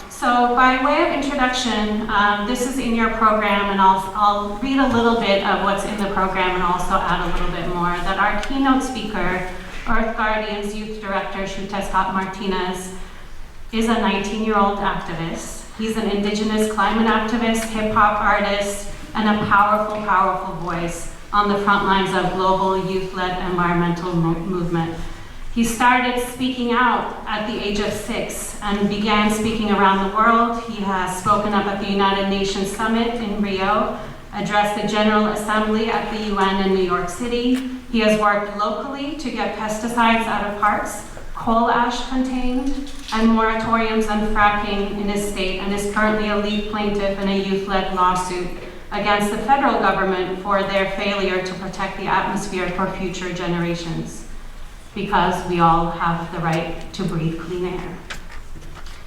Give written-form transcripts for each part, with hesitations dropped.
So by way of introduction, this is in your program, and I'll read a little bit of what's in the program and also add a little bit more. That our keynote speaker, Earth Guardian's Youth Director, Xiuhtezcatl Martinez, is a 19-year-old activist. He's an indigenous climate activist, hip-hop artist, and a powerful, powerful voice on the front lines of global youth-led environmental movement. He started speaking out at the age of 6 and began speaking around the world. He has spoken up at the United Nations Summit in Rio, addressed the General Assembly at the UN in New York City. He has worked locally to get pesticides out of parks, coal ash contained, and moratoriums on fracking in his state, and is currently a lead plaintiff in a youth-led lawsuit against the federal government for their failure to protect the atmosphere for future generations, because we all have the right to breathe clean air.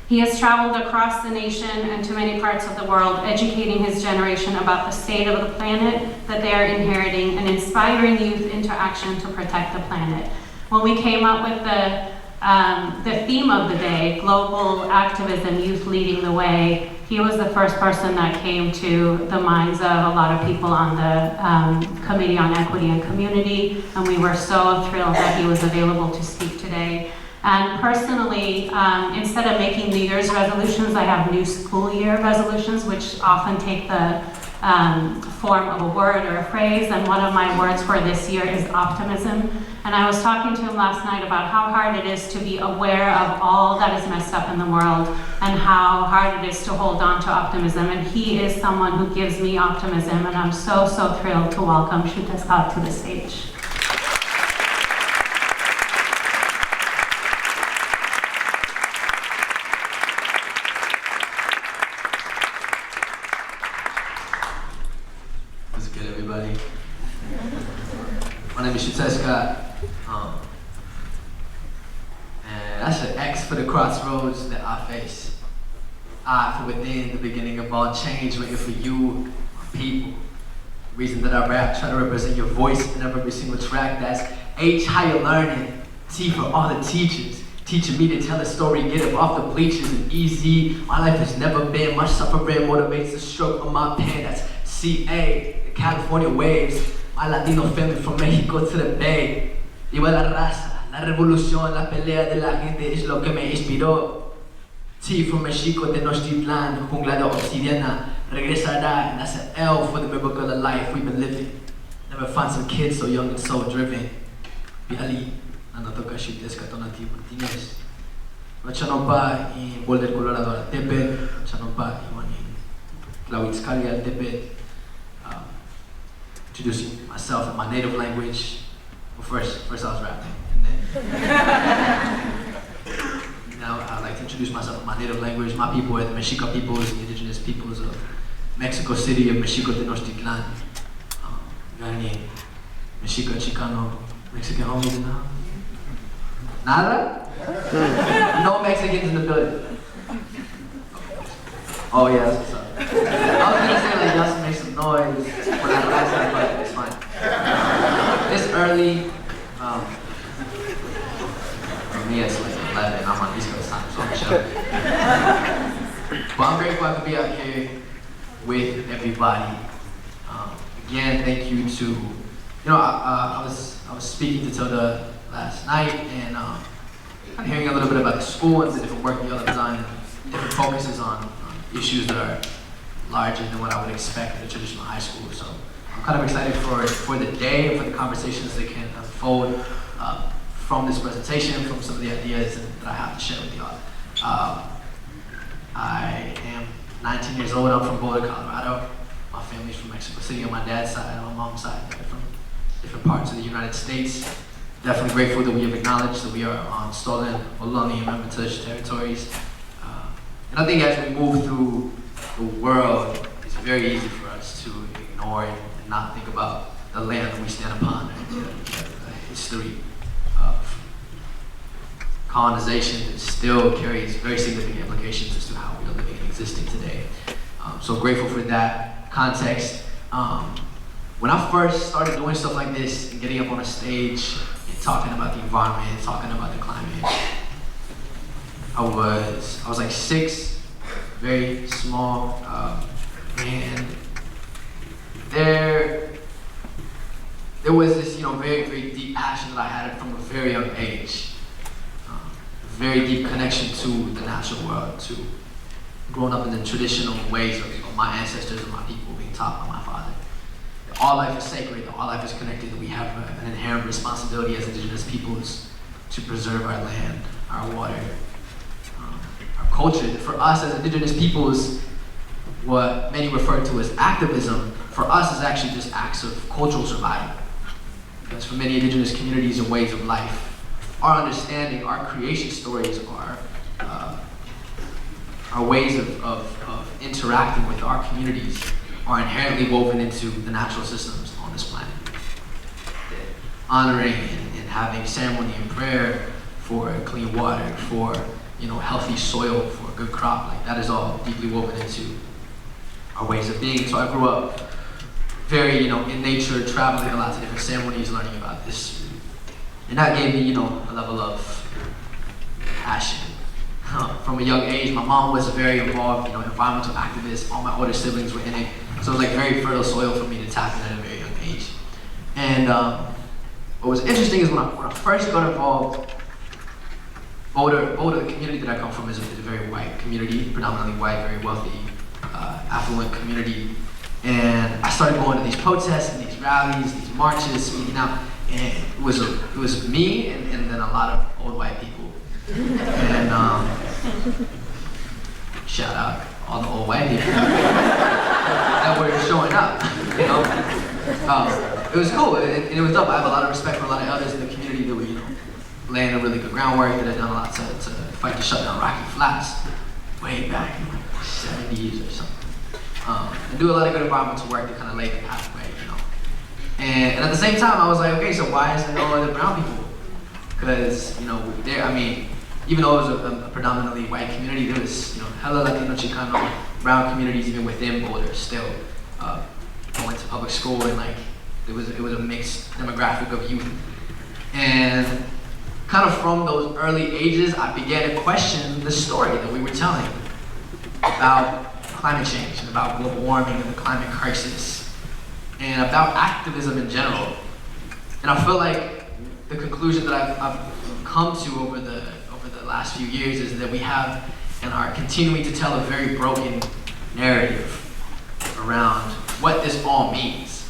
He has traveled across the nation and to many parts of the world, educating his generation about the state of the planet that they are inheriting and inspiring youth into action to protect the planet. When we came up with the theme of the day, global activism, youth leading the way, he was the first person that came to the minds of a lot of people on the Committee on Equity and Community, and we were so thrilled that he was available to speak today. And personally, instead of making New Year's resolutions, I have new school year resolutions, which often take the form of a word or a phrase, and one of my words for this year is optimism. And I was talking to him last night about how hard it is to be aware of all that is messed up in the world and how hard it is to hold on to optimism. And he is someone who gives me optimism, and I'm so, so thrilled to welcome Xiuhtezcatl to the stage. What's good, everybody? My name is Xiuhtezcatl. And that's an X for the crossroads that I face. I for within, the beginning of all change, waiting for you, my people. The reason that I rap, try to represent your voice in every single track. That's H, higher learning. T for all the teachers, teaching me to tell a story, get up off the bleachers. And easy, my life has never been much suffering, motivates the stroke of my pen. That's CA, the California waves. My Latino family from Mexico to the Bay. Viva la raza, la revolución, la pelea de la gente es lo que me inspiró. T from Mexico, Tenochtitlan, jungla de obsidiana, regresará, and that's an L for the miracle of life we've been living. Never find some kids so young and so driven. Biali, ando toca Xiuhtezcatl Martinez. Nochanompa in Boulder, Colorado, al Tepe, Nochanompa in Xiuhtezcatl al Tepe. Introducing myself in my native language. Well, first I was rapping, and then now I'd like to introduce myself in my native language. My people are the Mexica peoples, the indigenous peoples of Mexico City, of Mexico Tenochtitlan. You got any Mexica, Chicano, Mexican homies in the house? Nada? No Mexicans in the building. Oh yeah, that's what's up. I was gonna say like y'all make some noise for that raza, but it's fine. It's early. For me it's like 11. I'm on East Coast time, so I'm chilling. But I'm grateful I could be out here with everybody. Again, thank you to I was speaking to Tilda last night and kind of hearing a little bit about the school and the different work y'all have done and different focuses on issues that are larger than what I would expect in a traditional high school. So I'm kind of excited for the day and for the conversations that can unfold from this presentation, from some of the ideas that I have to share with y'all. I am 19 years old. I'm from Boulder, Colorado. My family's from Mexico City on my dad's side, on my mom's side. They're from different parts of the United States. Definitely grateful that we have acknowledged that we are on stolen Ohlone and Martinez territories. And I think as we move through the world, it's very easy for us to ignore it and not think about the land that we stand upon and the history of colonization that still carries very significant implications as to how we are living and existing today. So grateful for that context. When I first started doing stuff like this and getting up on a stage and talking about the environment, talking about the climate, I was like 6, very small, and there was this, very, very deep passion that I had from a very young age. Very deep connection to the natural world, to growing up in the traditional ways of my ancestors and my people, being taught by my father. That all life is sacred, that all life is connected, that we have an inherent responsibility as indigenous peoples to preserve our land, our water, our culture. For us as indigenous peoples, what many refer to as activism, for us is actually just acts of cultural survival. Because for many indigenous communities and ways of life, our understanding, our creation stories our ways of interacting with our communities are inherently woven into the natural systems on this planet. Honoring and having ceremony and prayer for clean water, for healthy soil, for a good crop, like that is all deeply woven into our ways of being. So I grew up very, in nature, traveling a lot to different ceremonies, learning about this. And that gave me, a level of passion. From a young age, my mom was very involved, environmental activist. All my older siblings were in it. So it was like very fertile soil for me to tap in at a very young age. And what was interesting is when I first got involved, Boulder, the community that I come from is a very white community, predominantly white, very wealthy, affluent community. And I started going to these protests and these rallies, these marches, speaking out. And it was me and then a lot of old white people. And shout out all the old white people that were showing up, It was cool and it was dope. I have a lot of respect for a lot of others in the community that were, laying a really good groundwork, that had done a lot to fight to shut down Rocky Flats way back in like the 70s or something. And do a lot of good environmental work to kind of lay the pathway, And at the same time, I was like, okay, so why is there no other brown people? Because, even though it was a predominantly white community, there was, hella Latino, Chicano, brown communities even within Boulder still. I went to public school and it was a mixed demographic of youth. And kind of from those early ages, I began to question the story that we were telling about climate change and about global warming and the climate crisis and about activism in general. And I feel like the conclusion that I've come to over the last few years is that we have and are continuing to tell a very broken narrative around what this all means.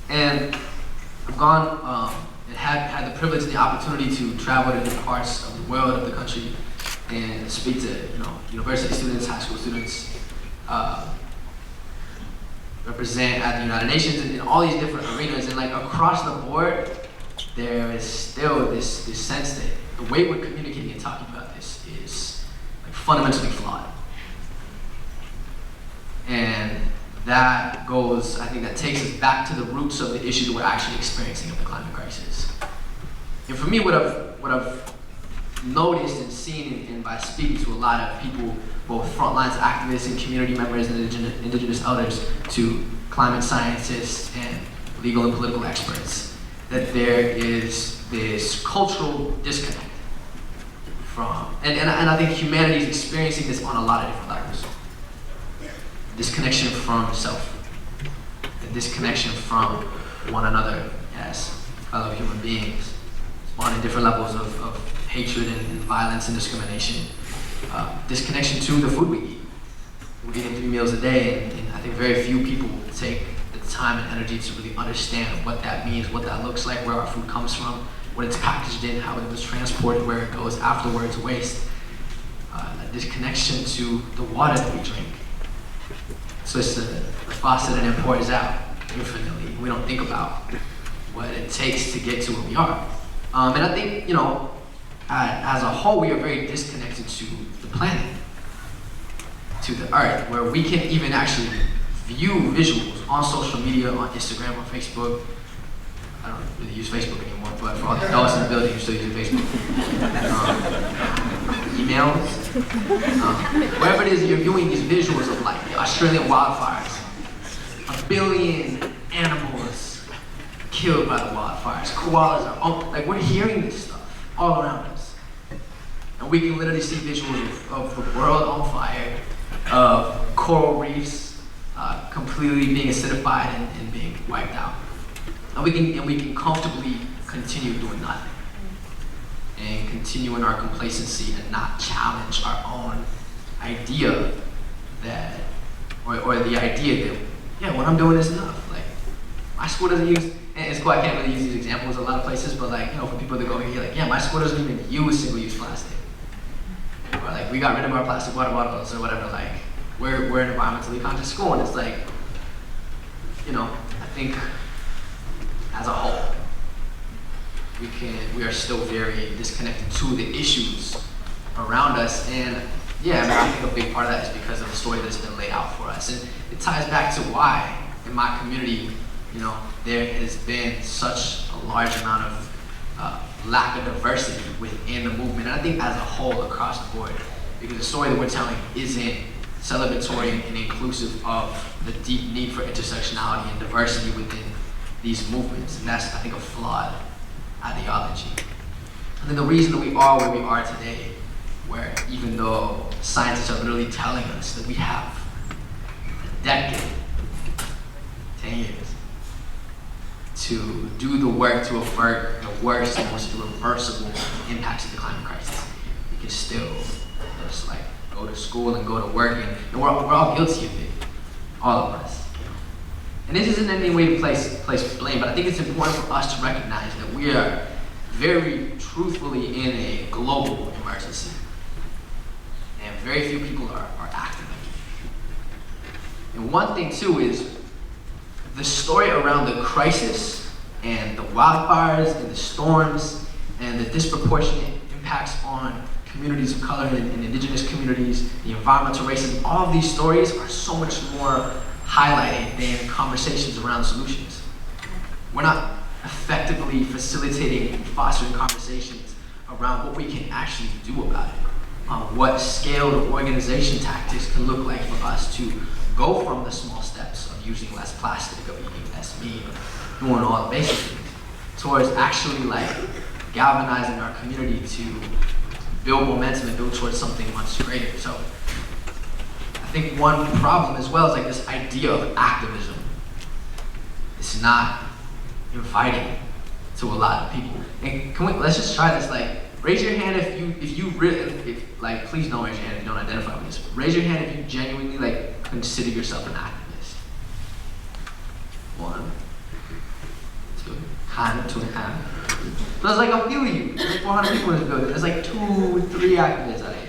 And I've gone and had the privilege and the opportunity to travel to different parts of the world, of the country, and speak to university students, high school students, represent at the United Nations in all these different arenas. And across the board, there is still this sense that the way we're communicating and talking about this is fundamentally flawed. And that goes, I think that takes us back to the roots of the issue that we're actually experiencing of the climate crisis. And for me, what I've noticed and seen and by speaking to a lot of people, both frontlines activists and community members and indigenous elders, to climate scientists and legal and political experts, that there is this cultural disconnect from, and I think humanity is experiencing this on a lot of different levels. Disconnection from self, the disconnection from one another as fellow human beings, spawning different levels of hatred and violence and discrimination. Disconnection to the food we eat. We're eating 3 meals a day, and I think very few people take the time and energy to really understand what that means, what that looks like, where our food comes from, what it's packaged in, how it was transported, where it goes afterwards, waste. A disconnection to the water that we drink. So it's the faucet and it pours out infinitely. We don't think about what it takes to get to where we are. And I think, as a whole, we are very disconnected to the planet, to the earth, where we can even actually view visuals on social media, on Instagram, on Facebook. I don't really use Facebook anymore, but for all the adults in the building, you're still using Facebook. Emails. Wherever it is, you're viewing these visuals of the Australian wildfires. 1 billion animals killed by the wildfires. Koalas are, we're hearing this stuff all around us. And we can literally see visuals of the world on fire, of coral reefs completely being acidified and being wiped out. And we can comfortably continue doing nothing and continue in our complacency and not challenge our own idea that, or the idea that, yeah, what I'm doing is enough. Like, my school doesn't use, and it's cool, I can't really use these examples a lot of places, but like, you know, for people that go here, like, yeah, my school doesn't even use single-use plastic. Or like, we got rid of our plastic water bottles or whatever, like, we're an environmentally conscious school, and it's like, you know, I think as a whole, we are still very disconnected to the issues around us, and yeah, I mean, I think a big part of that is because of the story that's been laid out for us, and it ties back to why in my community, you know, there has been such a large amount of lack of diversity within the movement, and I think as a whole across the board, because the story that we're telling isn't celebratory and inclusive of the deep need for intersectionality and diversity within these movements, and that's, I think, a flawed ideology. And then the reason that we are where we are today, where even though scientists are literally telling us that we have a decade, 10 years, to do the work to avert the worst and most irreversible impacts of the climate crisis, we can still just like go to school and go to work, and we're all guilty of it, all of us. And this isn't any way to place blame, but I think it's important for us to recognize that we are very truthfully in a global emergency. And very few people are acting like it. And one thing too is the story around the crisis and the wildfires and the storms and the disproportionate impacts on communities of color and indigenous communities, the environmental racism, all of these stories are so much more highlighted than conversations around solutions. We're not effectively facilitating and fostering conversations around what we can actually do about it, on what scaled organization tactics can look like for us to go from the small steps of using less plastic, of eating less meat, of doing all the basic things, towards actually like galvanizing our community to build momentum and build towards something much greater. So I think one problem as well is like this idea of activism. It's not inviting to a lot of people. And let's just try this. Like, raise your hand if you really, like, please don't raise your hand if you don't identify with this. Raise your hand if you genuinely like consider yourself an activist. 1, 2, kind of 2.5. So it's like, I'll feel you. There's 400 people in this building. There's like 2, 3 activists out here.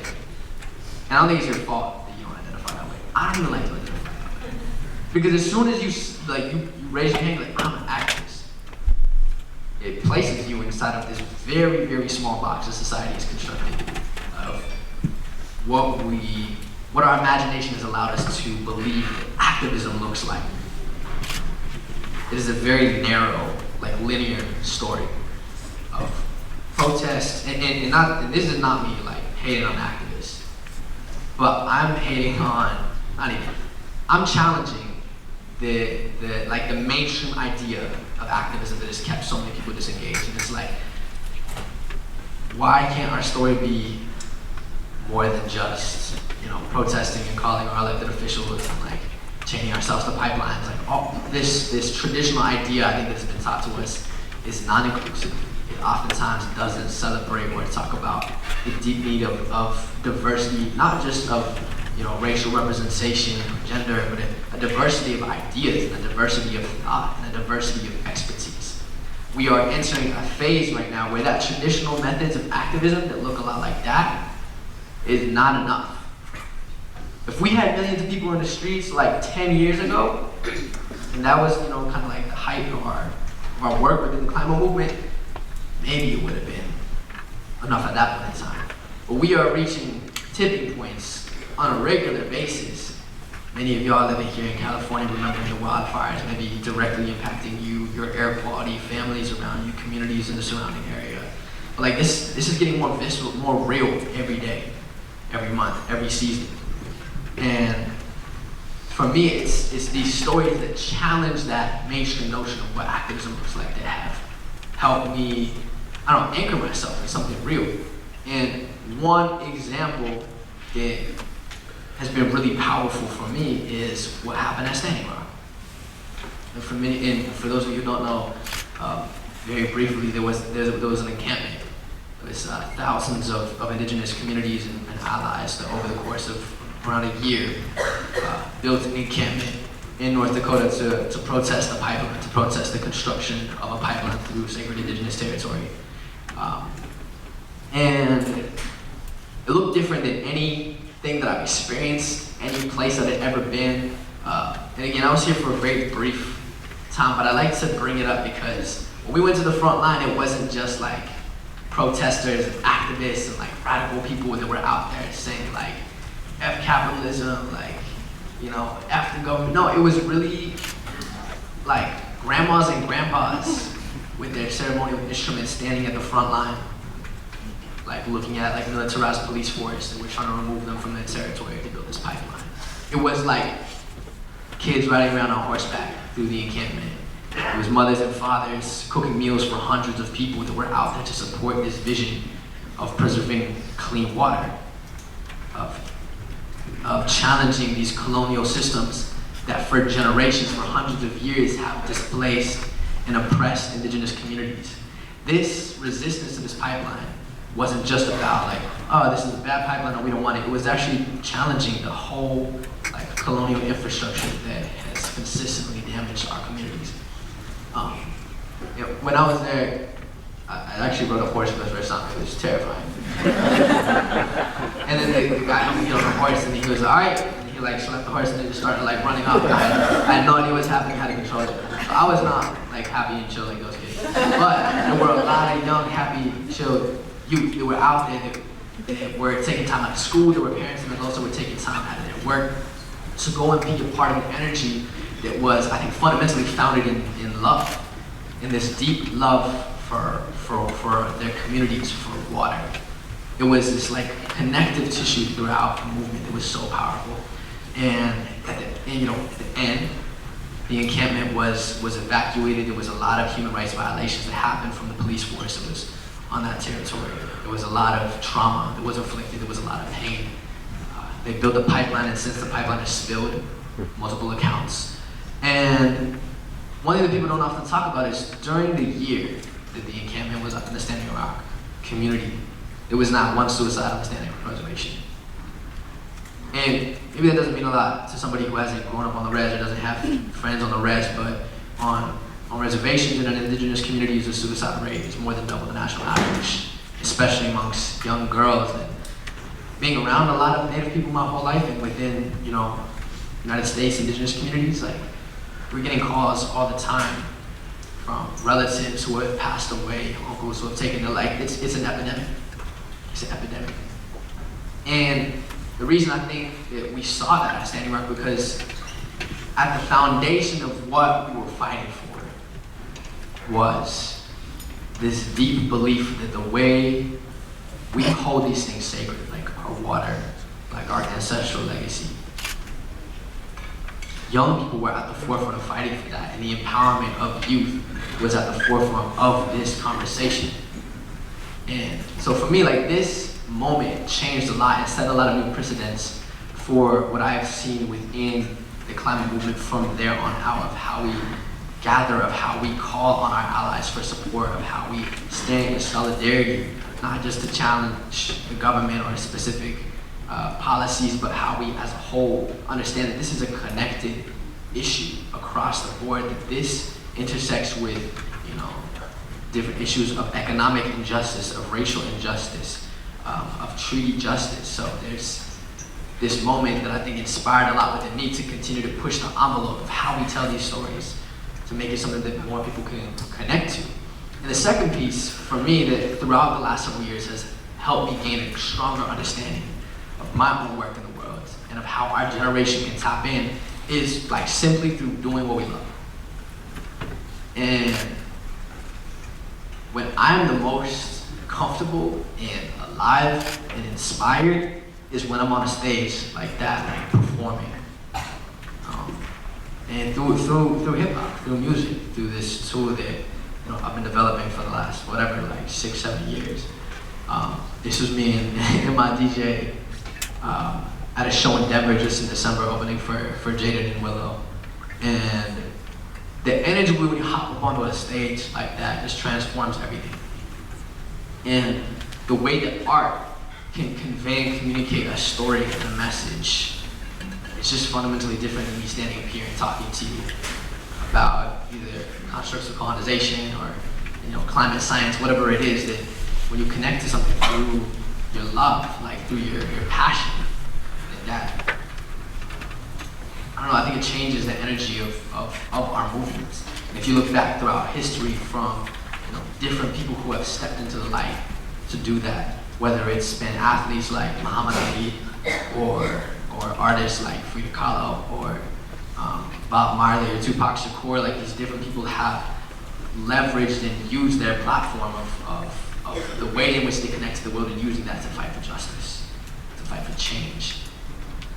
And I don't think it's your fault. I don't even like to identify that way. Because as soon as you raise your hand, like, I'm an activist, it places you inside of this very, very small box that society is constructed of what our imagination has allowed us to believe that activism looks like. It is a very narrow, like linear story of protest, and this is not me like hating on activists, but I'm hating on, I'm challenging the mainstream idea of activism that has kept so many people disengaged. And it's like, why can't our story be more than just, you know, protesting and calling our elected officials and like chaining ourselves to pipelines? Like all this traditional idea I think that's been taught to us is non-inclusive. It oftentimes doesn't celebrate or talk about the deep need of diversity, not just of, you know, racial representation or gender, but a diversity of ideas, and a diversity of thought, and a diversity of expertise. We are entering a phase right now where that traditional methods of activism that look a lot like that is not enough. If we had millions of people in the streets like 10 years ago, and that was, you know, kind of like the height of our work within the climate movement, maybe it would have been enough at that point in time. But we are reaching tipping points on a regular basis. Many of y'all living here in California remembering the wildfires, maybe directly impacting you, your air quality, families around you, communities in the surrounding area. But like this is getting more visceral, more real every day, every month, every season. And for me, it's these stories that challenge that mainstream notion of what activism looks like that have helped me, anchor myself in something real. And one example that has been really powerful for me is what happened at Standing Rock. And for those of you who don't know, very briefly, there was an encampment. It was thousands of indigenous communities and allies that over the course of around a year built an encampment in North Dakota to protest the pipeline, to protest the construction of a pipeline through sacred indigenous territory. And it looked different than anything that I've experienced, any place that I'd ever been. And again, I was here for a very brief time, but I like to bring it up because when we went to the front line, it wasn't just like protesters and activists and like radical people that were out there saying like, F capitalism, like, you know, F the government. No, it was really like grandmas and grandpas with their ceremonial instruments standing at the front line, like looking at like militarized police force, and we're trying to remove them from their territory to build this pipeline. It was like kids riding around on horseback through the encampment. It was mothers and fathers cooking meals for hundreds of people that were out there to support this vision of preserving clean water, of challenging these colonial systems that for generations, for hundreds of years, have displaced and oppressed indigenous communities. This resistance to this pipeline wasn't just about like, oh, this is a bad pipeline, or we don't want it. It was actually challenging the whole like colonial infrastructure that has consistently damaged our communities. When I was there, I actually rode a horse for the first time. It was terrifying. And then the guy helped me get on the horse, and he goes, all right. And he like slapped the horse, and then just started like running up. I had no idea what was happening, how to control it. So I was not like happy and chill like those kids. But there were a lot of young, happy, chill youth that were out there that were taking time out of school. There were parents that also were taking time out of their work to go and be a part of an energy that was, I think, fundamentally founded in love, in this deep love for their communities, for water. It was this like connective tissue throughout the movement that was so powerful. And at the end, the encampment was evacuated. There was a lot of human rights violations that happened from the police force that was on that territory. There was a lot of trauma that was inflicted. There was a lot of pain. They built a pipeline, and since the pipeline has spilled, multiple accounts. And one thing that people don't often talk about is during the year that the encampment was up in the Standing Rock community, there was not one suicide on the Standing Rock reservation. And maybe that doesn't mean a lot to somebody who hasn't grown up on the res or doesn't have friends on the res, but on reservations and in indigenous communities, the suicide rate is more than double the national average, especially amongst young girls. And being around a lot of Native people my whole life and within, United States indigenous communities, like, we're getting calls all the time from relatives who have passed away, uncles who have taken their life. It's an epidemic. It's an epidemic. And the reason I think that we saw that at Standing Rock, because at the foundation of what we were fighting for was this deep belief that the way we hold these things sacred, like our water, like our ancestral legacy, young people were at the forefront of fighting for that, and the empowerment of youth was at the forefront of this conversation. And so for me, like, this moment changed a lot and set a lot of new precedents for what I have seen within the climate movement from there on out, of how we gather, of how we call on our allies for support, of how we stand in solidarity, not just to challenge the government or specific policies, but how we as a whole understand that this is a connected issue across the board, that this intersects with, different issues of economic injustice, of racial injustice, of treaty justice. So there's this moment that I think inspired a lot within me to continue to push the envelope of how we tell these stories, to make it something that more people can connect to. And the second piece for me that throughout the last several years has helped me gain a stronger understanding of my own work in the world and of how our generation can tap in is like simply through doing what we love. And when I'm the most comfortable and alive and inspired is when I'm on a stage like that, like performing. And through hip hop, through music, through this tool that I've been developing for the last 6-7 years. This was me and my DJ at a show in Denver just in December, opening for Jaden and Willow. And the energy when you hop up onto a stage like that just transforms everything. And the way that art can convey and communicate a story and a message, it's just fundamentally different than me standing up here and talking to you about either constructs of colonization or climate science, whatever it is, that when you connect to something through your love, like through your passion, that, I don't know, I think it changes the energy of our movements. And if you look back throughout history from different people who have stepped into the light to do that, whether it's been athletes like Muhammad Ali or artists like Frida Kahlo or Bob Marley or Tupac Shakur, like these different people have leveraged and used their platform of the way in which they connect to the world and using that to fight for justice, to fight for change.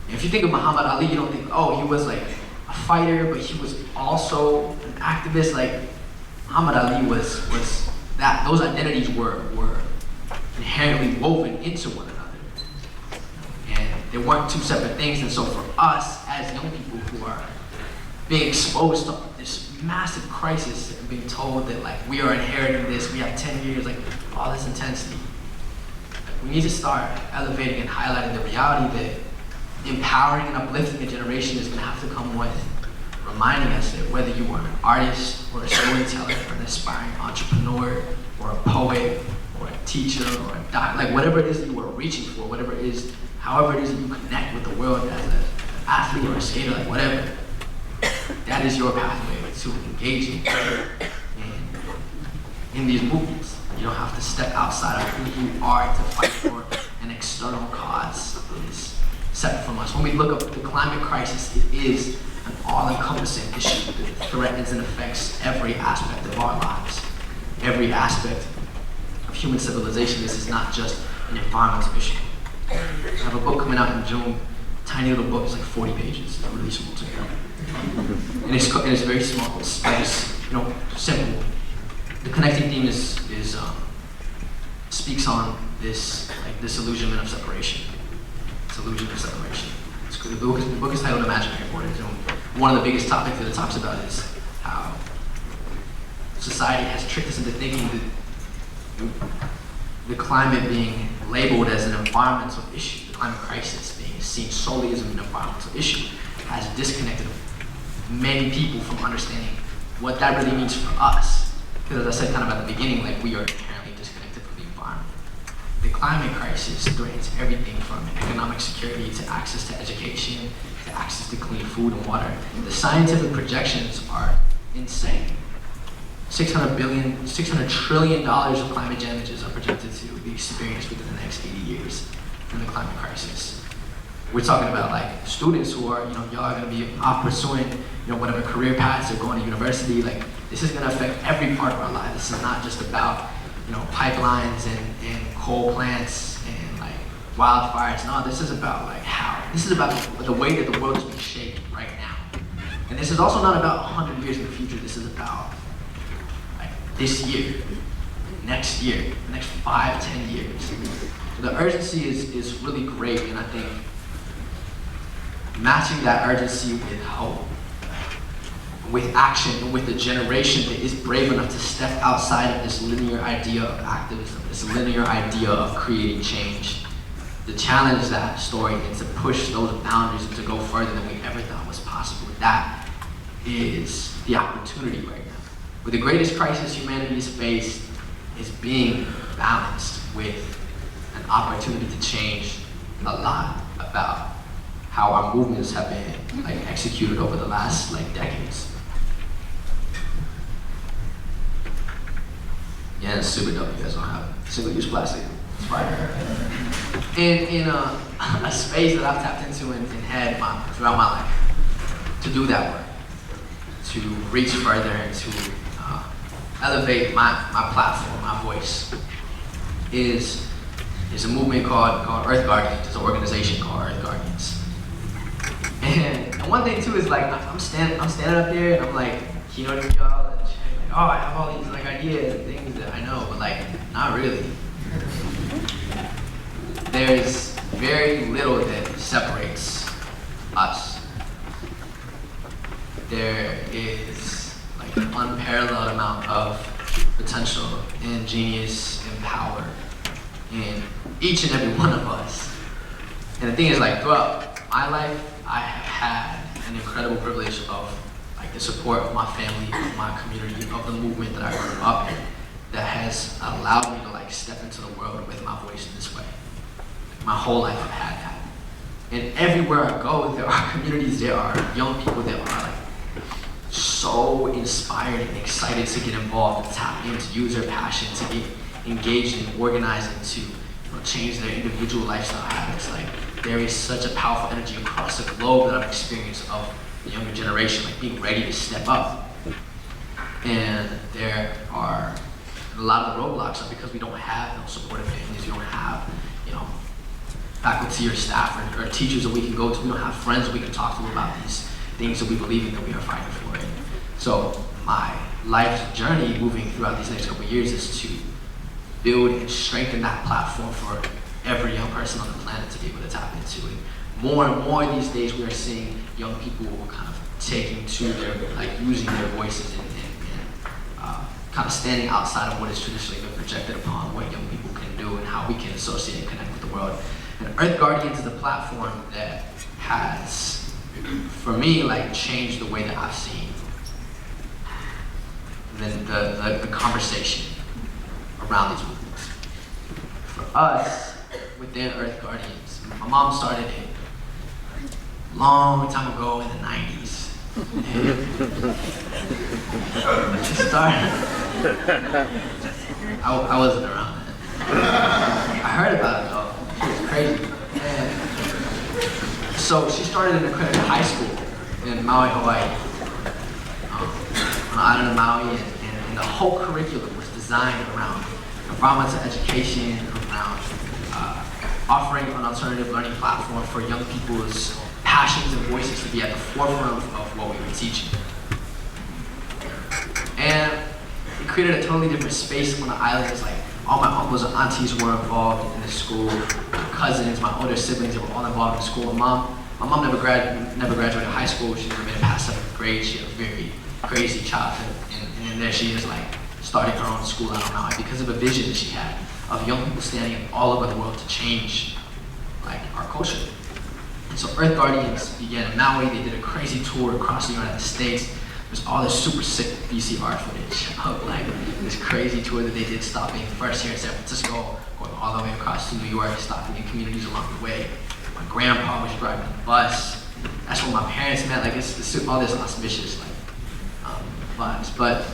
And if you think of Muhammad Ali, you don't think, oh, he was like a fighter, but he was also an activist. Like Muhammad Ali was that. Those identities were inherently woven into one another, and they weren't two separate things. And so for us as young people who are being exposed to this massive crisis and being told that like we are inheriting this, we have 10 years, like all this intensity, we need to start elevating and highlighting the reality that empowering and uplifting a generation is going to have to come with reminding us that whether you are an artist or a storyteller or an aspiring entrepreneur or a poet or a teacher or a doctor, like whatever it is that you are reaching for, whatever it is, however it is that you connect with the world as an athlete or a skater, like whatever, that is your pathway to engaging in these movements. You don't have to step outside of who you are to fight for an external cause that is separate from us. When we look up the climate crisis, it is an all-encompassing issue that threatens and affects every aspect of our lives, every aspect of human civilization. This is not just an environmental issue. I have a book coming out in June, tiny little book, it's like 40 pages, it's really small to read. And it's very small, it's just, simple. The connecting theme speaks on this disillusionment of separation. Illusion of separation. The book is titled Imaginary Borders, and one of the biggest topics that it talks about is how society has tricked us into thinking that the climate being labeled as an environmental issue, the climate crisis being seen solely as an environmental issue, has disconnected many people from understanding what that really means for us. Because as I said kind of at the beginning, like we are inherently disconnected from the environment. The climate crisis threatens everything from economic security to access to education, to access to clean food and water. The scientific projections are insane. $600 trillion of climate damages are projected to be experienced within the next 80 years from the climate crisis. We're talking about like students who are, y'all are gonna be off pursuing, whatever career paths or going to university. Like this is gonna affect every part of our lives. This is not just about, pipelines and coal plants and like wildfires. No, this is about this is about the way that the world is being shaped right now. And this is also not about 100 years in the future. This is about like this year, next year, the next 5, 10 years. So the urgency is really great, and I think matching that urgency with hope, with action, and with a generation that is brave enough to step outside of this linear idea of activism, this linear idea of creating change, to challenge that story and to push those boundaries and to go further than we ever thought was possible. That is the opportunity right now. But the greatest crisis humanity has faced is being balanced with an opportunity to change a lot about how our movements have been executed over the last decades. Yeah, it's super dope. You guys don't have single-use plastic. It's fire. In a space that I've tapped into and had throughout my life, to do that work, to reach further and to elevate my platform, my voice, is a movement called Earth Guardians. It's an organization called Earth Guardians. And one thing too is I'm standing up there and I'm keynoting y'all. Oh, I have all these ideas and things that I know, but not really. there's very little that separates us. There is like an unparalleled amount of potential and genius and power in each and every one of us. And the thing is, like, throughout my life, I have had an incredible privilege of like the support of my family, of my community, of the movement that I grew up in, that has allowed me to like step into the world with my voice in this way. My whole life I've had that. And everywhere I go, there are communities, there are young people that are like so inspired and excited to get involved, to tap in, to use their passion, to get engaged in organizing, to change their individual lifestyle habits. Like, there is such a powerful energy across the globe that I've experienced of the younger generation, like being ready to step up. And there are a lot of the roadblocks are because we don't have those supportive families, we don't have, faculty or staff or teachers that we can go to, we don't have friends that we can talk to about these things that we believe in, that we are fighting for. And so my life's journey moving throughout these next couple of years is to build and strengthen that platform for every young person on the planet to be able to tap into. And more these days, we are seeing young people kind of taking to their, like using their voices and kind of standing outside of what is traditionally been projected upon what young people can do and how we can associate and connect with the world. And Earth Guardians is a platform that has, for me, like changed the way that I've seen the conversation around these movements. For us, within Earth Guardians, my mom started it a long time ago in the 90s. And she started, I wasn't around then. I heard about it though. It was crazy. And so she started in accredited high school in Maui, Hawaii, on the island of Maui, and the whole curriculum was designed around environmental education, around offering an alternative learning platform for young people's passions and voices to be at the forefront of what we were teaching. And it created a totally different space on the island. It's like all my uncles and aunties were involved in the school. My cousins, my older siblings, they were all involved in the school. My mom never graduated high school. She never made it past 7th grade. She had a very crazy childhood. And there she is, like, starting her own school out on Maui because of a vision that she had of young people standing all over the world to change, like, our culture. And so Earth Guardians began in Maui. They did a crazy tour across the United States. There's all this super sick VCR footage of like this crazy tour that they did, stopping first here in San Francisco, going all the way across to New York, stopping in communities along the way. My grandpa was driving the bus. That's where my parents met. Like it's all this auspicious vibes. But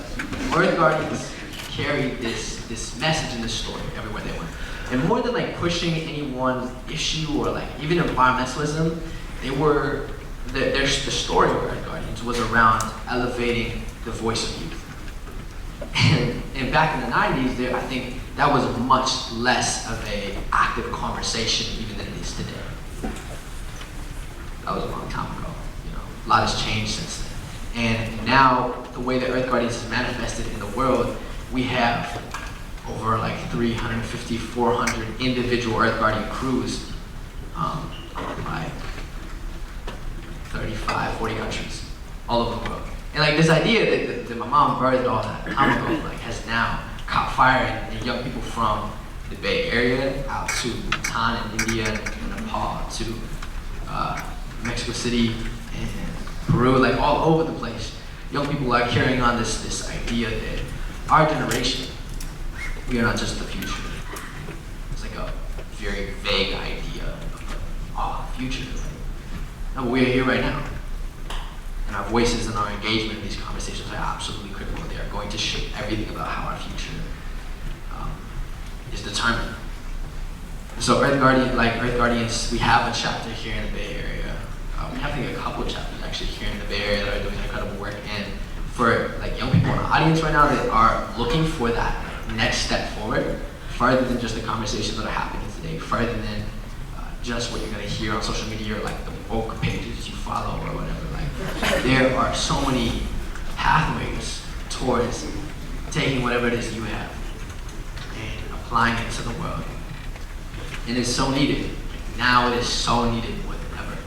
Earth Guardians carried this message and this story everywhere they went. And more than like pushing any one issue or like even environmentalism, the story of Earth Guardians was around elevating the voice of youth. And back in the 90s, I think that was much less of an active conversation even than it is today. That was a long time ago. A lot has changed since then. And now, the way that Earth Guardians is manifested in the world, we have over like 350, 400 individual Earth Guardian crews, like 35, 40 countries, all over the world. And like this idea that my mom birthed all that time ago, like has now caught fire in young people from the Bay Area out to Bhutan and India and Nepal to Mexico City and Peru, like all over the place. Young people are carrying on this idea that our generation, we are not just the future. It's like a very vague idea of future. No, but we are here right now. And our voices and our engagement in these conversations are absolutely critical. They are going to shape everything about how our future is determined. So Earth Guardians, we have a chapter here in the Bay Area. We have a couple of chapters actually here in the Bay Area that are doing incredible work. And for like young people in the audience right now that are looking for that next step forward, further than just the conversations that are happening today, further than just what you're gonna hear on social media or like the woke pages you follow or whatever. Like there are so many pathways towards taking whatever it is you have and applying it to the world. And it's so needed. Now it is so needed more than ever.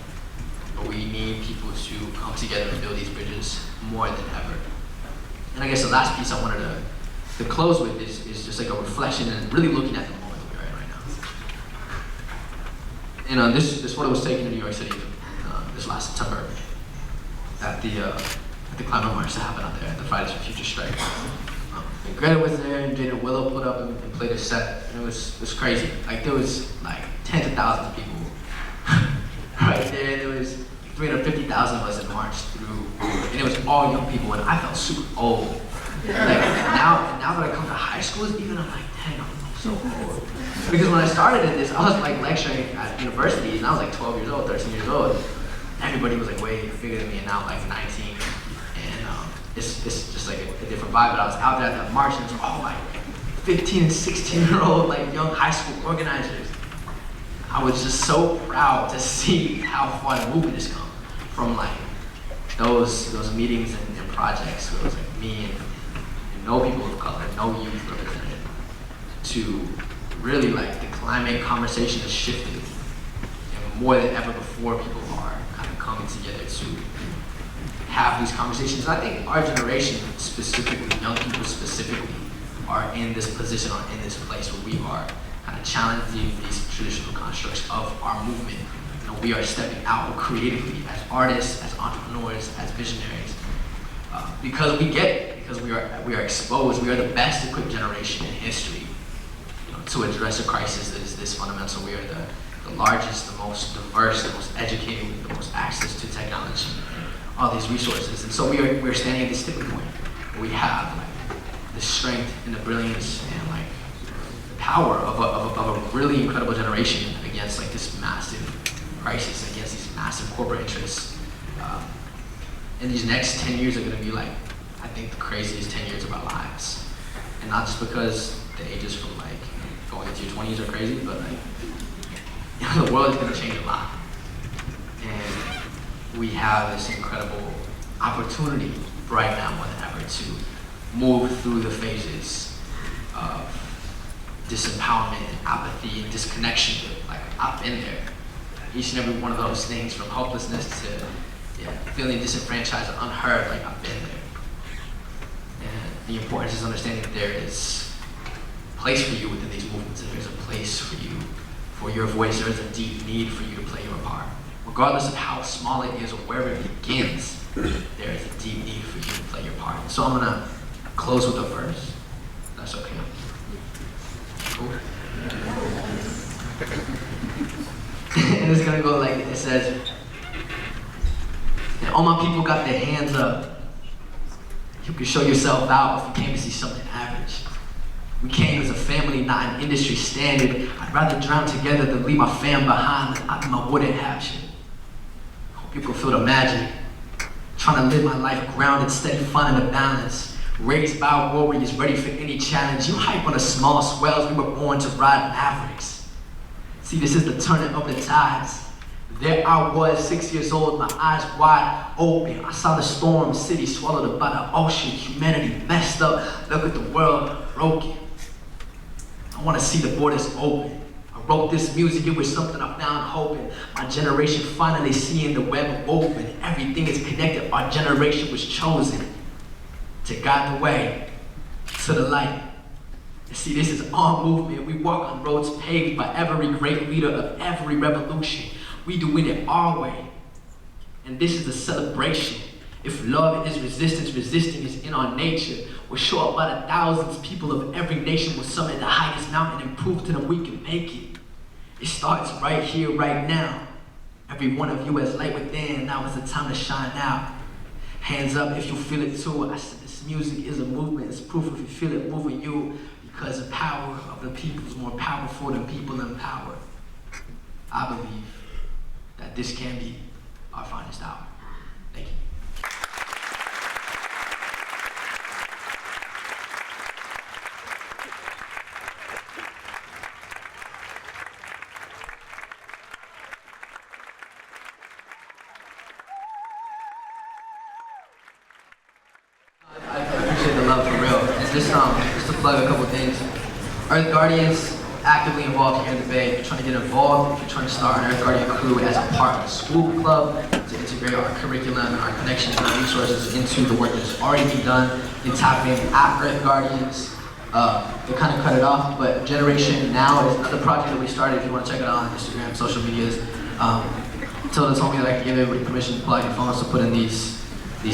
But we need people to come together and build these bridges more than ever. And I guess the last piece I wanted to close with is just like a reflection and really looking at the moment that we're in right now. And this photo was taken in New York City this last September at the climate march that happened out there at the Fridays for Future strike. And Greta was there, and Jaden Willow put up and played a set, and it was crazy. Like there was like tens of thousands of people right there. There was 350,000 of us that marched through, and it was all young people, and I felt super old. Like now that I come to high schools, even I'm like, dang, I'm so old. Because when I started in this, I was like lecturing at universities, and I was like 12 years old, 13 years old. Everybody was like way bigger than me, and now I'm like 19. It's just like a different vibe, but I was out there at that march and it was all like 15 and 16-year-old like young high school organizers. I was just so proud to see how far the movement has come from like those meetings and projects where it was like me and no people of color, no youth represented, to really like the climate conversation has shifted, and more than ever before people are kind of coming together to have these conversations. And I think our generation specifically, young people specifically, are in this position or in this place where we are kind of challenging these traditional constructs of our movement. You know, we are stepping out creatively as artists, as entrepreneurs, as visionaries, because we get it, because we are exposed. We are the best equipped generation in history, you know, to address a crisis that is this fundamental. We are the largest, the most diverse, the most educated, with the most access to technology, all these resources. And so we're standing at this tipping point where we have like the strength and the brilliance and like the power of a really incredible generation against like this massive crisis, against these massive corporate interests. And these next 10 years are gonna be like, I think, the craziest 10 years of our lives. And not just because the ages from like going into your 20s are crazy, but like, you know, the world is gonna change a lot. And we have this incredible opportunity right now more than ever to move through the phases of disempowerment and apathy and disconnection. Like, I've been there. Each and every one of those things, from hopelessness to feeling disenfranchised and unheard, like I've been there. And the importance is understanding that there is a place for you within these movements, and there's a place for you, for your voice. There is a deep need for you to play your part. Regardless of how small it is or where it begins, there is a deep need for you to play your part. So I'm gonna close with a verse. That's okay. Cool. And it's gonna go like it says, and all my people got their hands up. You can show yourself out if you came to see something average. We came as a family, not an industry standard. I'd rather drown together than leave my fam behind than I wouldn't have shit. Hope you can feel the magic. Trying to live my life grounded, steady, finding the balance. Raised by warriors, ready for any challenge. You hype on the small swells, we were born to ride mavericks. See, this is the turning of the tides. There I was, 6 years old, my eyes wide open. I saw the storm city swallowed by the ocean. Humanity messed up, look at the world broken. I want to see the borders open. I wrote this music, it was something I found hoping. My generation finally seeing the web open. Everything is connected, our generation was chosen to guide the way to the light. And see, this is our movement. We walk on roads paved by every great leader of every revolution. We doing it our way. And this is a celebration. If love is resistance, resisting is in our nature. We'll show up by the thousands, people of every nation will summit the highest mountain and prove to them we can make it. It starts right here, right now. Every one of you has light within, now is the time to shine out. Hands up if you feel it too. I said this music is a movement, it's proof if you feel it moving you, because the power of the people is more powerful than people in power. I believe that this can be our finest hour. Thank you. I appreciate the love for real. And just to plug a couple things. Earth Guardians, actively involved here in the Bay. If you're trying to get involved, if you're trying to start an Earth Guardian crew as a part of the school club, to integrate our curriculum and our connections and our resources into the work that's already being done in tapping at Earth Guardians. They kind of cut it off, but Generation Now is another project that we started. If you want to check it out on Instagram, social medias. Tilda told me that I could give everybody permission to pull out your phones to put in these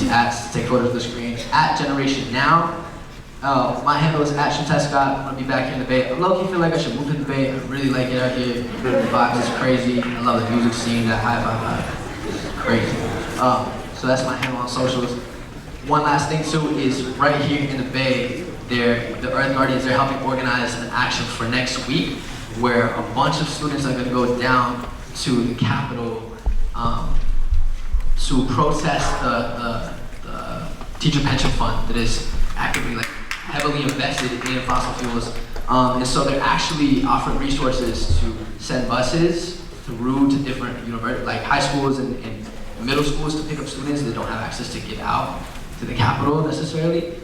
ads to take photos of the screen. At Generation Now, my handle is at Xiuhtezcatl. I'm gonna be back here in the Bay. I low-key feel like I should move to the Bay. I really like it out here. The vibe is crazy. I love the music scene, that high vibe. It's crazy. So that's my handle on socials. One last thing too is right here in the Bay, the Earth Guardians, they're helping organize an action for next week where a bunch of students are gonna go down to the Capitol to protest the teacher pension fund that is actively heavily invested in fossil fuels. And so they're actually offering resources to send buses through to different high schools and middle schools to pick up students that don't have access to get out to the Capitol necessarily,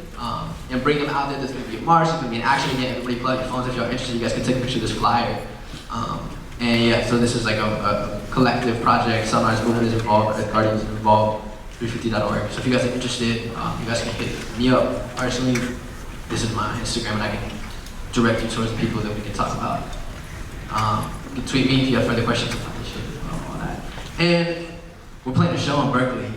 and bring them out there. There's gonna be a march, there's gonna be an action event. Everybody plug your phones if you're interested. You guys can take a picture of this flyer. And yeah, so this is like a collective project. Sunrise Movement is involved, Earth Guardians is involved, 350.org. So if you guys are interested, you guys can hit me up personally. This is my Instagram, and I can direct you towards people that we can talk about. You can tweet me if you have further questions about this shit, all that. And we're playing a show in Berkeley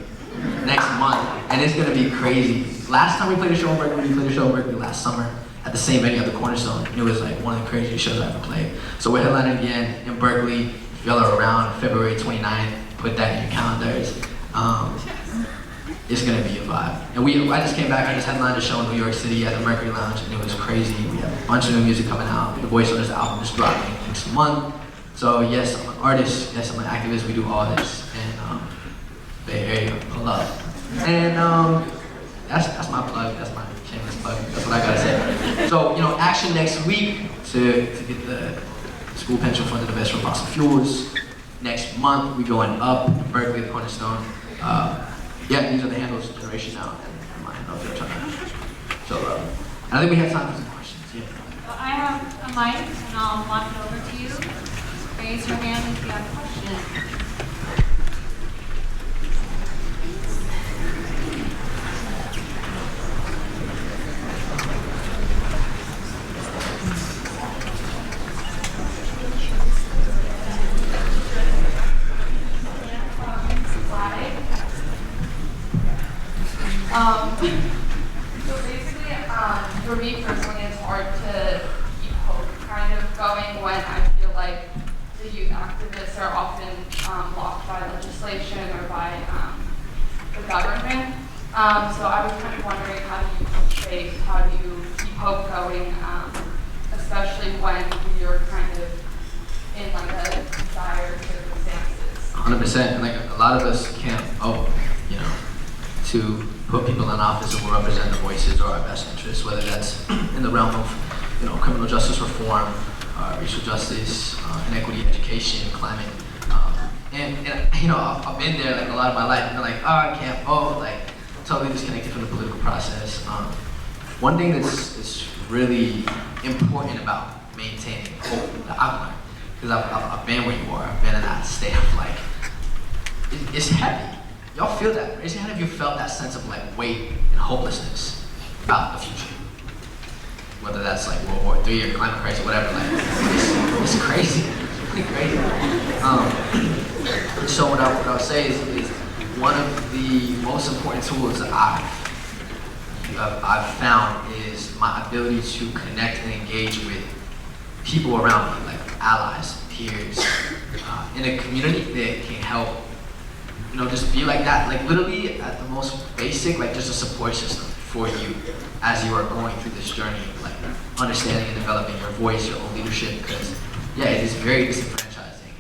next month, and it's gonna be crazy. Last time we played a show in Berkeley, we played a show in Berkeley last summer at the same venue at the Cornerstone. And it was like one of the craziest shows I ever played. So we're headlining again in Berkeley. If y'all are around February 29th, put that in your calendars. It's gonna be a vibe. And I just came back, I just headlined a show in New York City at the Mercury Lounge, and it was crazy. We have a bunch of new music coming out. The Voice Owners album is dropping next month. So yes, I'm an artist, yes, I'm an activist, we do all this. And Bay Area, pull up. And that's my plug, that's my shameless plug, that's what I gotta say. So, action next week to get the school pension fund to invest from fossil fuels. Next month, we going up, Berkeley, the Cornerstone. Yeah, these are the handles, Generation Now, and my handle if you're trying to show love. And I think we have time for some questions, yeah. So I have a mic, and I'll walk it over to you. Raise your hand if you have a question. So basically, for me personally, it's hard to keep hope kind of going when I feel like the youth activists are often blocked by legislation or by the government. So I was kind of wondering, how do you keep faith? How do you keep hope going, especially when you're kind of in a dire circumstances? 100%. A lot of us can't hope, to put people in office that will represent the voices or our best interests, whether that's in the realm of, criminal justice reform, racial justice, inequity, education, climate. I've been there a lot of my life, and I can't vote, totally disconnected from the political process. One thing that's really important about maintaining hope that I've learned, because I've been where you are, I've been in that state of it's heavy. Y'all feel that? Raise your hand if you felt that sense of weight and hopelessness about the future. Whether that's World War III or climate crisis, whatever. It's crazy. It's really crazy. So what I would say is one of the most important tools that I've found is my ability to connect and engage with people around me, allies, peers, in a community that can help. Just be like that, literally at the most basic, just a support system for you as you are going through this journey, understanding and developing your voice, your own leadership, because it is very disenfranchising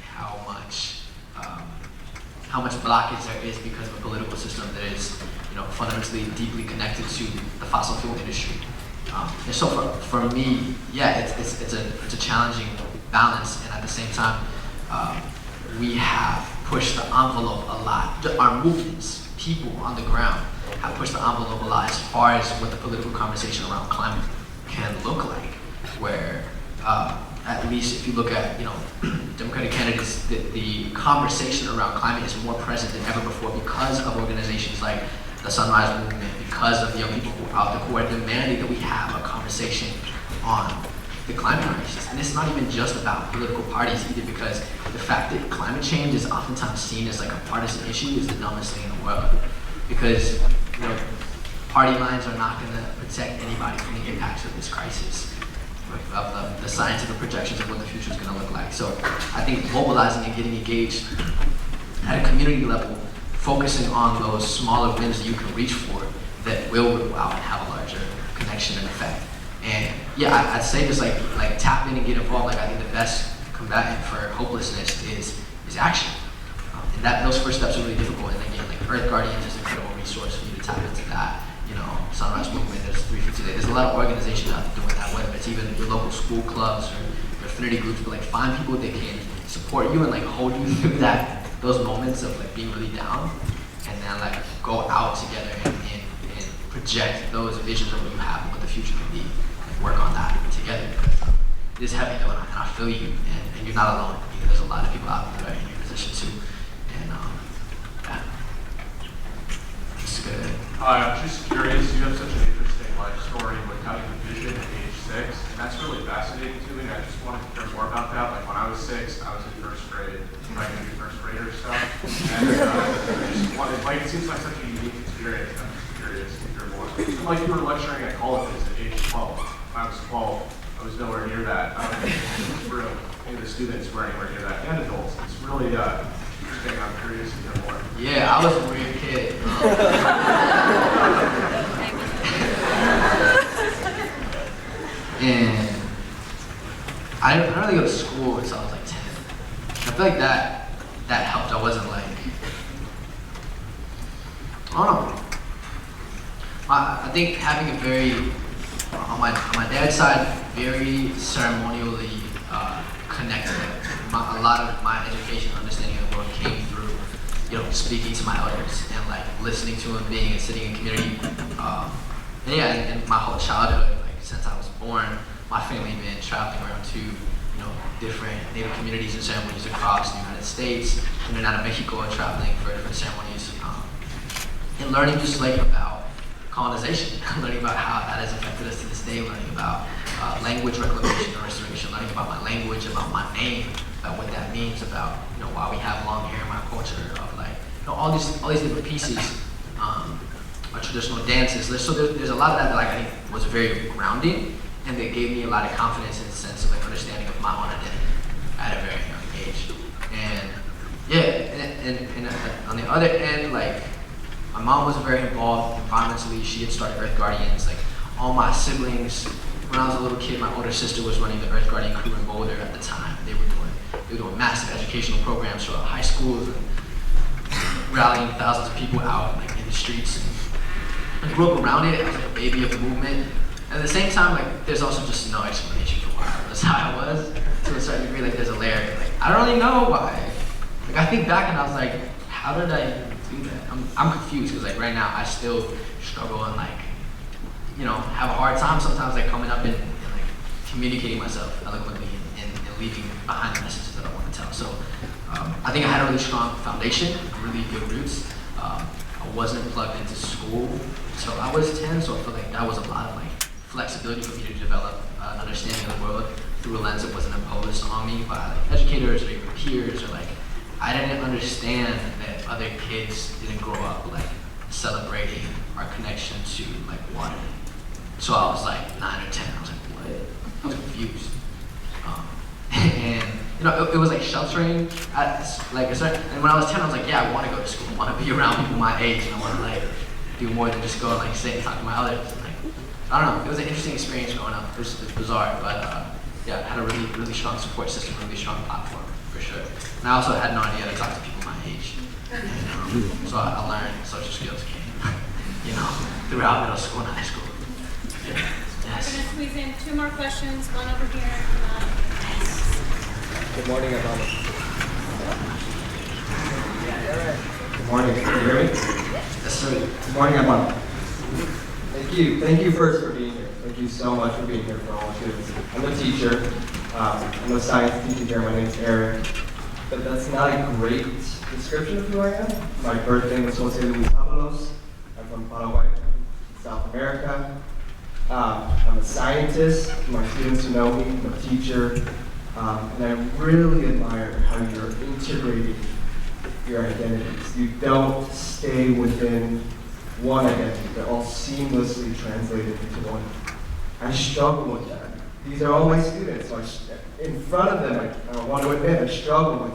how much blockage there is because of a political system that is, fundamentally deeply connected to the fossil fuel industry. And so for me, it's a challenging balance, and at the same time, we have pushed the envelope a lot. Our movements, people on the ground, have pushed the envelope a lot as far as what the political conversation around climate can look like, where at least if you look at, Democratic candidates, the conversation around climate is more present than ever before because of organizations like the Sunrise Movement, because of the young people who are out there who are demanding that we have a conversation on the climate crisis. And it's not even just about political parties either, because the fact that climate change is oftentimes seen as like a partisan issue is the dumbest thing in the world. Because, party lines are not going to protect anybody from the impacts of this crisis, of the scientific projections of what the future is going to look like. So I think mobilizing and getting engaged at a community level, focusing on those smaller wins that you can reach for that will ripple out and have a larger connection and effect. And yeah, I'd say just like tap in and get involved. Like I think the best combatant for hopelessness is action. And those first steps are really difficult. And again, like Earth Guardians is an incredible resource for you to tap into that. Sunrise Movement, there's 350 Day. There's a lot of organizations out there doing that, whether it's even your local school clubs or your affinity groups, but like find people that can support you and like hold you through those moments of like being really down, and then like go out together and project those visions of what you have and what the future can be, and work on that together. It is heavy though, and I feel you, and you're not alone. There's a lot of people out there that are in your position too, and yeah, it's good. I'm just curious, you have such an interesting life story with having a vision at age 6, and that's really fascinating to me. I just wanted to hear more about that. Like when I was 6, I was in first grade, trying to do first grader stuff. And I just wanted, it seems like such a unique experience. I'm just curious to hear more. And like you were lecturing at colleges at age 12. When I was 12, I was nowhere near that. I don't think any of the students were anywhere near that, and adults. It's really interesting. I'm curious to hear more. Yeah, I was a weird kid. And I didn't really go to school until I was like 10. I feel like that helped. I wasn't like, I don't know. I think having a very, on my dad's side, very ceremonially connected. A lot of my education, understanding of the world came through, speaking to my elders and like listening to them, being and sitting in community. And yeah, and my whole childhood, like since I was born, my family had been traveling around to, different Native communities and ceremonies across the United States, and then out of Mexico and traveling for different ceremonies, and learning just like about colonization, learning about how that has affected us to this day, learning about language reclamation and restoration, learning about my language, about my name, about what that means, about why we have long hair in my culture, of like all these different pieces, traditional dances. So there's a lot of that like I think was very grounding, and that gave me a lot of confidence and a sense of like understanding of my own identity at a very young age. And yeah, and on the other end, like my mom was very involved environmentally. She had started Earth Guardians. Like all my siblings, when I was a little kid, my older sister was running the Earth Guardian crew in Boulder at the time. They were doing massive educational programs throughout high schools and rallying thousands of people out like in the streets. And I grew up around it. I was like a baby of the movement. And at the same time, like there's also just no explanation for why I was how I was. To a certain degree, like there's a layer. Like I don't really know why. Like I think back and I was like, how did I do that? I'm confused because like right now I still struggle and like have a hard time sometimes like coming up and like communicating myself eloquently and leaving behind the messages that I want to tell. So I think I had a really strong foundation, really good roots. I wasn't plugged into school until I was 10, so I feel like that was a lot of like flexibility for me to develop an understanding of the world through a lens that wasn't imposed on me by like educators or even peers, or like I didn't understand that other kids didn't grow up like celebrating our connection to like water. So I was like 9 or 10. I was like, what? I was confused. And it was like sheltering at like a certain. And when I was 10, I was like, yeah, I want to go to school. I want to be around people my age, and I want to like do more than just go and like sit and talk to my elders. Like, I don't know. It was an interesting experience growing up. It was bizarre, but yeah, I had a really, really strong support system, really strong platform for sure. And I also had no idea how to talk to people my age. And, so I learned social skills throughout middle school and high school. Yeah. Yes. We're going to squeeze in 2 more questions, one over here. Good morning, everyone. Good morning. Can you hear me? Yes, sir. Good morning, everyone. Thank you. Thank you first for being here. Thank you so much for being here for all students. I'm a teacher. I'm a science teacher here. My name's Eric. But that's not a great description of who I am. My birth name is Jose Luis Avalos. I'm from Paraguay, South America. I'm a scientist. My students who know me, I'm a teacher. And I really admire how you're integrating your identities. You don't stay within one identity. They're all seamlessly translated into one. I struggle with that. These are all my students. So in front of them, I want to admit, I struggle with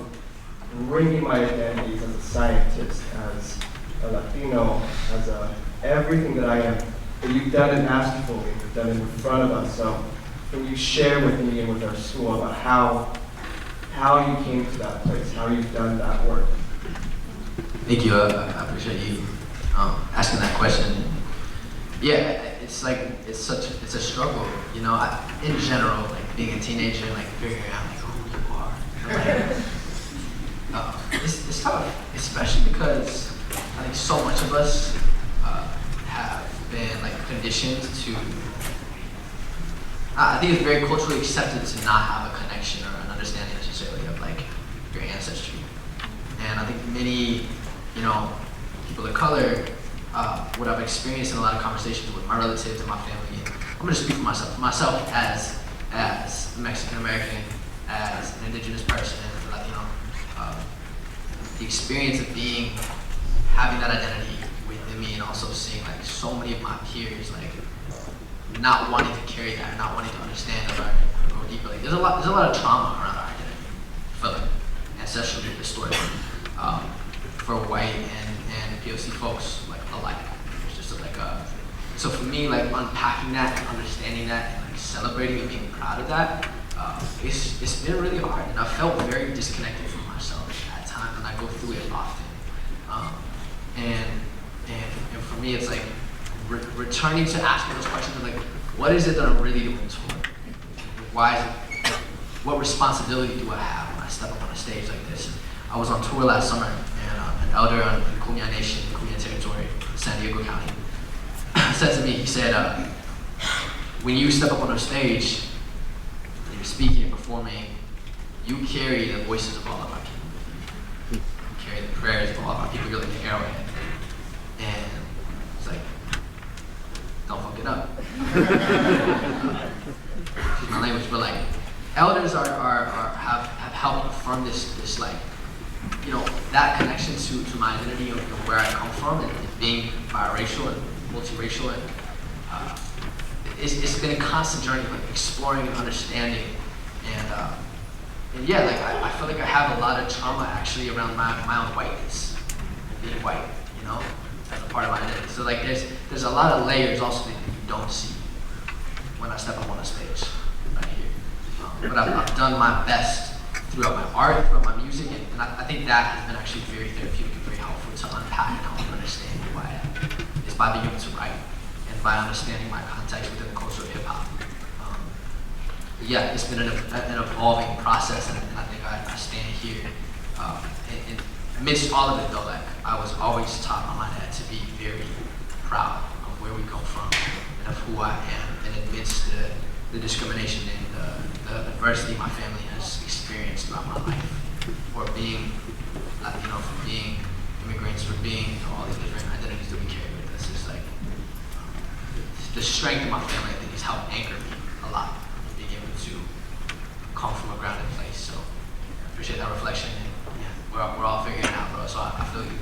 bringing my identities as a scientist, as a Latino, as everything that I am. But you've done it masterfully. You've done it in front of us. So can you share with me and with our school about how you came to that place, how you've done that work? Thank you. I appreciate you asking that question. Yeah, it's a struggle, you know. In general, like being a teenager, like figuring out like who you are. It's tough, especially because I think so much of us have been like conditioned to. I think it's very culturally accepted to not have a connection or an understanding necessarily of like your ancestry, and I think many, you know, people of color. What I've experienced in a lot of conversations with my relatives and my family, I'm gonna speak for myself. Myself as a Mexican American, as an indigenous person, Latino, the experience of having that identity within me, and also seeing like so many of my peers like not wanting to carry that, not wanting to understand or go deeper. Like, there's a lot of trauma around our identity, for like ancestrally, historically, for white and POC folks like alike. It's just like so for me, like unpacking that and understanding that and like celebrating and being proud of that, it's been really hard, and I felt very disconnected from myself at times, and I go through it often. And for me, it's like returning to asking those questions of like, what is it that I'm really doing this for? Why is it? What responsibility do I have when I step up on a stage like this? I was on tour last summer, and an elder in Kumeyaay Nation, Kumeyaay territory, San Diego County, said to me, he said, when you step up on a stage, and you're speaking and performing, you carry the voices of all of our people. You carry the prayers of all of our people. You're like the arrowhead. And it's like, don't fuck it up. Excuse my language, but like, elders have helped affirm this like, you know, that connection to my identity and where I come from, and being biracial and multiracial, and it's been a constant journey, like exploring and understanding, and yeah, like I feel like I have a lot of trauma actually around my own whiteness, and being white, you know, as a part of my identity. So like there's a lot of layers also that you don't see when I step up on a stage right here. But I've done my best throughout my art, throughout my music, and I think that has been actually very therapeutic and very helpful to unpack and help me understand who I am. It's by being able to write and by understanding my context within the culture of hip hop. Yeah, it's been an evolving process, and I think I stand here. And amidst all of it though, like I was always taught by my dad to be very proud of where we come from and of who I am, and amidst the discrimination and the adversity my family has experienced throughout my life, for being Latino, for being immigrants, for being, you know, all these different identities that we carry with us. It's like the strength of my family, I think, has helped anchor me a lot, being able to come from a grounded place. So I appreciate that reflection, and yeah, we're all figuring it out, bro. So I feel you.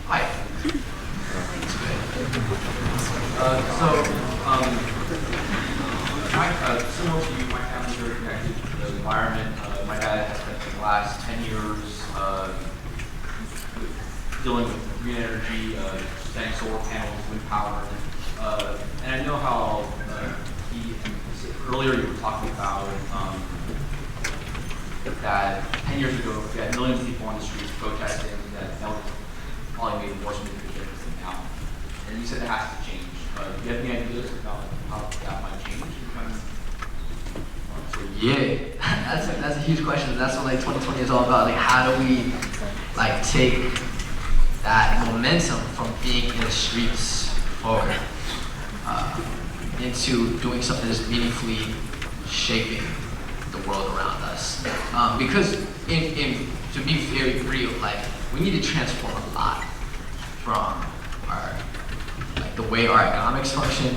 Right. It's good. Similar to you, my family's very connected to the environment. My dad has spent the last 10 years dealing with green energy, setting solar panels, wind power. And I know how earlier you were talking about that 10 years ago, we had millions of people on the streets protesting, that was probably made more significant difference than now. And you said it has to change. Do you have any ideas about how that might change? Yeah, that's a huge question. That's what like 2020 is all about. Like, how do we like take that momentum from being in the streets forward? into doing something that's meaningfully shaping the world around us. Because to be very real, like, we need to transform a lot from the way our economics function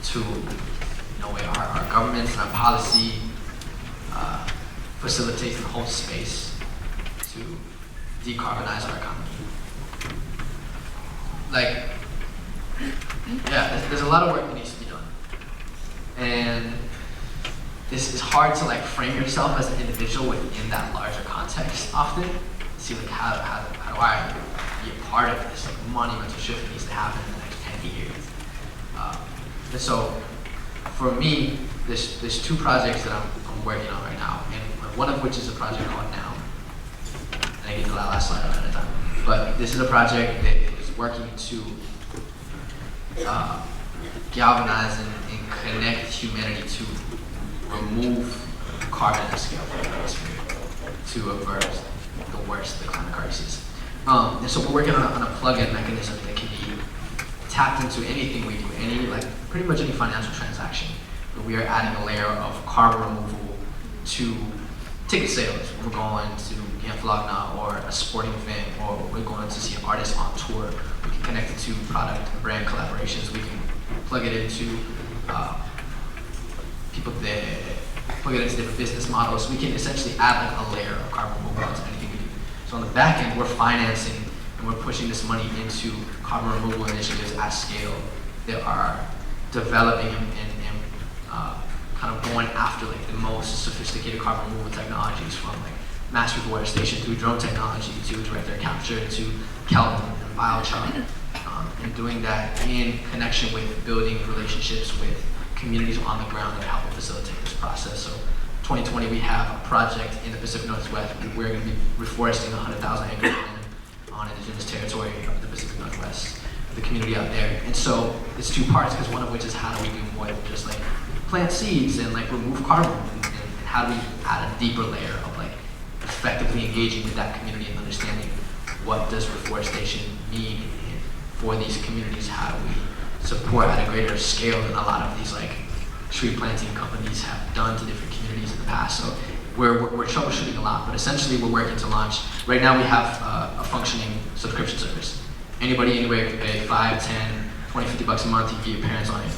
to the way our governments and our policy facilitates and holds space to decarbonize our economy. Like, yeah, there's a lot of work that needs to be done. And it's hard to like frame yourself as an individual within that larger context often. See like how do I be a part of this like monumental shift that needs to happen in the next 10 years. And so for me, there's two projects that I'm working on right now, and one of which is a project called Now. And I get the last slide out of time. But this is a project that is working to galvanize and connect humanity to remove carbon and scale from the atmosphere to avert the worst, the climate crisis. And so we're working on a plug-in mechanism that can be tapped into anything we do, pretty much any financial transaction. But we are adding a layer of carbon removal to ticket sales. We're going to Flogna or a sporting event, or we're going to see an artist on tour. We can connect it to product and brand collaborations. We can plug it into plug it into different business models. We can essentially add like a layer of carbon removal to anything we do. So on the back end, we're financing and we're pushing this money into carbon removal initiatives at scale that are developing and kind of going after like the most sophisticated carbon removal technologies, from like mass reforestation through drone technology to direct air capture to Kelvin and biochar, and doing that in connection with building relationships with communities on the ground that are helping facilitate this process. So 2020 we have a project in the Pacific Northwest. We're going to be reforesting 100,000 acres on indigenous territory of the Pacific Northwest, the community out there. And so it's two parts, because one of which is how do we do more than just like plant seeds and like remove carbon, and how do we add a deeper layer of like effectively engaging with that community and understanding what does reforestation mean for these communities. How do we support at a greater scale than a lot of these like tree planting companies have done to different communities in the past. So we're troubleshooting a lot, but essentially we're working to launch. Right now we have a functioning subscription service. Anybody anywhere can pay 5, 10, 20, 50 bucks a month to get your parents on it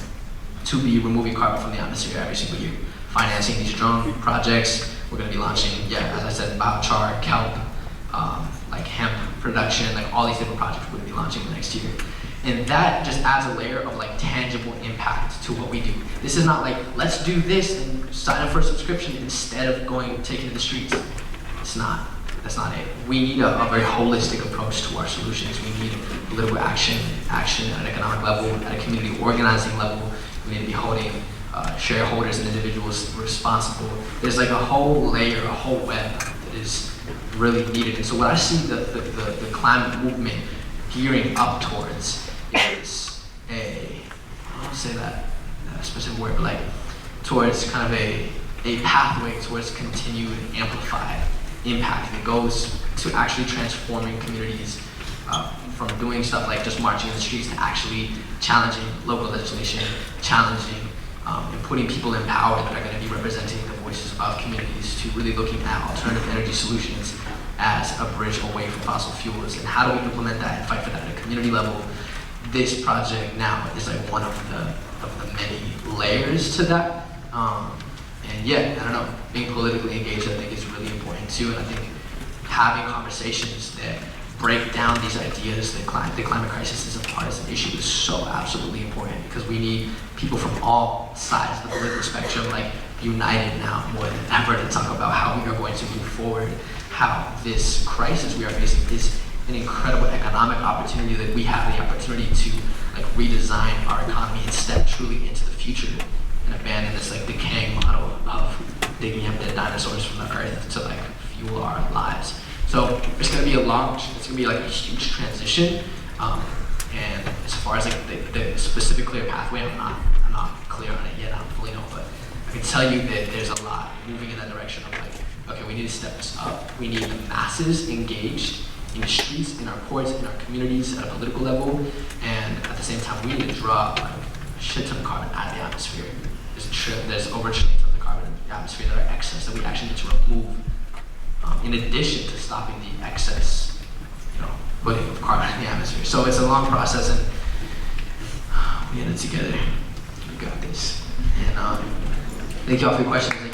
to be removing carbon from the atmosphere every single year. Financing these drone projects. We're going to be launching, as I said, biochar, kelp, like hemp production, like all these different projects we're going to be launching the next year. And that just adds a layer of like tangible impact to what we do. This is not like, let's do this and sign up for a subscription instead of taking it to the streets. That's not it. We need a very holistic approach to our solutions. We need political action at an economic level, at a community organizing level. We need to be holding shareholders and individuals responsible. There's like a whole layer, a whole web that is really needed. And so what I see the climate movement gearing up towards is I don't say that specific word, but like towards kind of a pathway towards continued amplified impact that goes to actually transforming communities from doing stuff like just marching in the streets to actually challenging local legislation, challenging and putting people in power that are going to be representing the voices of communities, to really looking at alternative energy solutions as a bridge away from fossil fuels. And how do we implement that and fight for that at a community level? This project now is like one of the many layers to that. And yeah, I don't know, being politically engaged I think is really important too. And I think having conversations that break down these ideas that the climate crisis is a partisan issue is so absolutely important, because we need people from all sides of the political spectrum like united now more than ever to talk about how we are going to move forward, how this crisis we are facing is an incredible economic opportunity, that we have the opportunity to like redesign our economy and step truly into the future and abandon this like decaying model of digging up dead dinosaurs from the earth to like fuel our lives. So it's going to be it's going to be like a huge transition. And as far as like the specific clear pathway, I'm not clear on it yet. I don't fully know, but I can tell you that there's a lot moving in that direction of like, okay, we need to step this up. We need the masses engaged in the streets, in our ports, in our communities at a political level, and at the same time, we need to draw like a shit ton of carbon out of the atmosphere. There's over trillions of the carbon in the atmosphere that are excess that we actually need to remove, in addition to stopping the excess, putting of carbon in the atmosphere. So it's a long process, and we in it together. We got this. And thank you all for your questions.